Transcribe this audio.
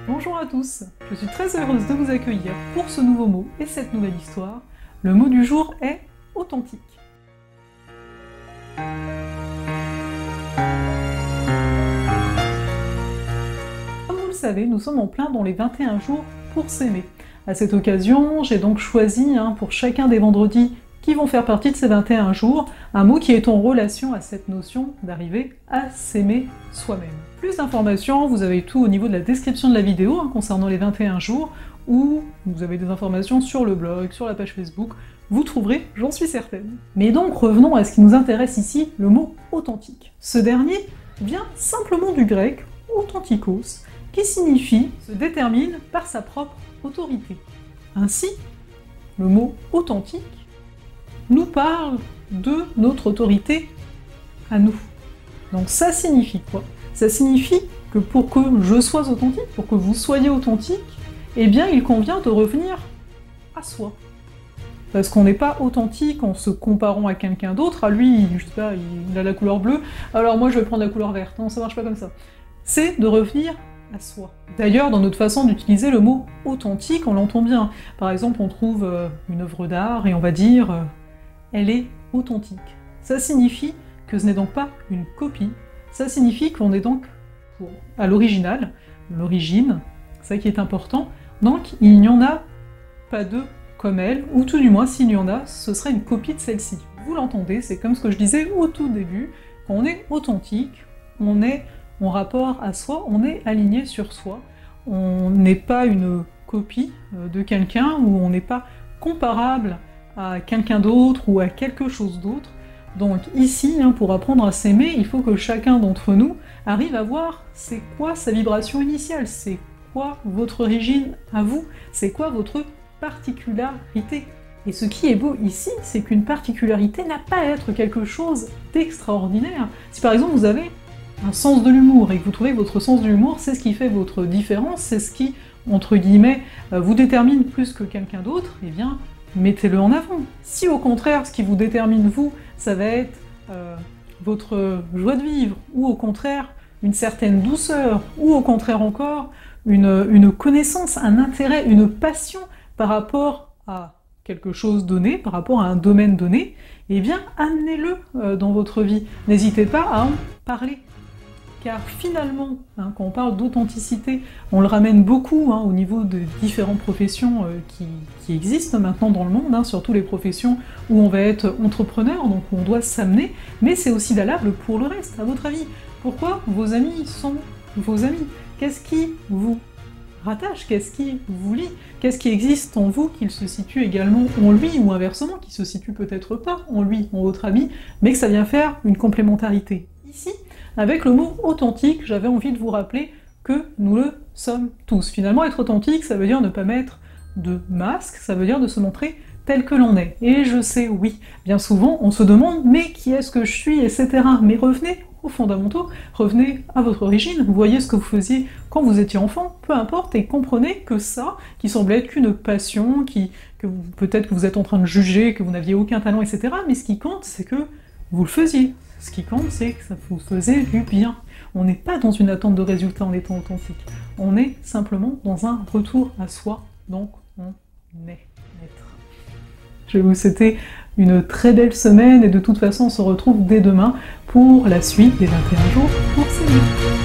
Bonjour à tous, je suis très heureuse de vous accueillir pour ce nouveau mot et cette nouvelle histoire. Le mot du jour est authentique. Comme vous le savez, nous sommes en plein dans les 21 jours pour s'aimer. À cette occasion, j'ai donc choisi pour chacun des vendredis qui vont faire partie de ces 21 jours, un mot qui est en relation à cette notion d'arriver à s'aimer soi-même. Plus d'informations, vous avez tout au niveau de la description de la vidéo concernant les 21 jours, ou vous avez des informations sur le blog, sur la page Facebook, vous trouverez, j'en suis certaine. Mais donc revenons à ce qui nous intéresse ici, le mot authentique. Ce dernier vient simplement du grec authentikos, qui signifie se détermine par sa propre autorité. Ainsi, le mot authentique nous parle de notre autorité à nous. Donc ça signifie quoi? Ça signifie que pour que je sois authentique, pour que vous soyez authentique, eh bien il convient de revenir à soi. Parce qu'on n'est pas authentique en se comparant à quelqu'un d'autre, à lui, je sais pas, il a la couleur bleue, alors moi je vais prendre la couleur verte, non ça marche pas comme ça. C'est de revenir à soi. D'ailleurs, dans notre façon d'utiliser le mot authentique, on l'entend bien. Par exemple, on trouve une œuvre d'art et on va dire elle est authentique. Ça signifie que ce n'est donc pas une copie, ça signifie qu'on est donc à l'original, l'origine, ça qui est important, donc il n'y en a pas deux comme elle, ou tout du moins s'il y en a, ce serait une copie de celle-ci. Vous l'entendez, c'est comme ce que je disais au tout début, quand on est authentique, on est en rapport à soi, on est aligné sur soi, on n'est pas une copie de quelqu'un, ou on n'est pas comparable à quelqu'un d'autre ou à quelque chose d'autre. Donc ici, pour apprendre à s'aimer, il faut que chacun d'entre nous arrive à voir c'est quoi sa vibration initiale, c'est quoi votre origine à vous, c'est quoi votre particularité. Et ce qui est beau ici, c'est qu'une particularité n'a pas à être quelque chose d'extraordinaire. Si par exemple vous avez un sens de l'humour et que vous trouvez que votre sens de l'humour, c'est ce qui fait votre différence, c'est ce qui, entre guillemets, vous détermine plus que quelqu'un d'autre, eh bien, mettez-le en avant. Si au contraire, ce qui vous détermine vous, ça va être votre joie de vivre, ou au contraire, une certaine douceur, ou au contraire encore, une connaissance, un intérêt, une passion par rapport à quelque chose donné, par rapport à un domaine donné, eh bien, amenez-le dans votre vie. N'hésitez pas à en parler. Car finalement, quand on parle d'authenticité, on le ramène beaucoup au niveau de différentes professions qui existent maintenant dans le monde, surtout les professions où on va être entrepreneur, donc où on doit s'amener, mais c'est aussi valable pour le reste, à votre avis. Pourquoi vos amis sont vos amis? Qu'est-ce qui vous rattache? Qu'est-ce qui vous lie? Qu'est-ce qui existe en vous qu'il se situe également en lui, ou inversement, qui se situe peut-être pas en lui, en votre ami, mais que ça vient faire une complémentarité? Ici, avec le mot authentique, j'avais envie de vous rappeler que nous le sommes tous. Finalement, être authentique, ça veut dire ne pas mettre de masque, ça veut dire de se montrer tel que l'on est. Et je sais, oui, bien souvent, on se demande « mais qui est-ce que je suis ?» etc. Mais revenez aux fondamentaux, revenez à votre origine, voyez ce que vous faisiez quand vous étiez enfant, peu importe, et comprenez que ça, qui semblait être qu'une passion, que peut-être que vous êtes en train de juger, que vous n'aviez aucun talent, etc. Mais ce qui compte, c'est que vous le faisiez. Ce qui compte, c'est que ça vous faisait du bien. On n'est pas dans une attente de résultat en étant authentique. On est simplement dans un retour à soi, donc on est être. Je vais vous souhaiter une très belle semaine, et de toute façon, on se retrouve dès demain pour la suite des 21 jours pour s'aimer.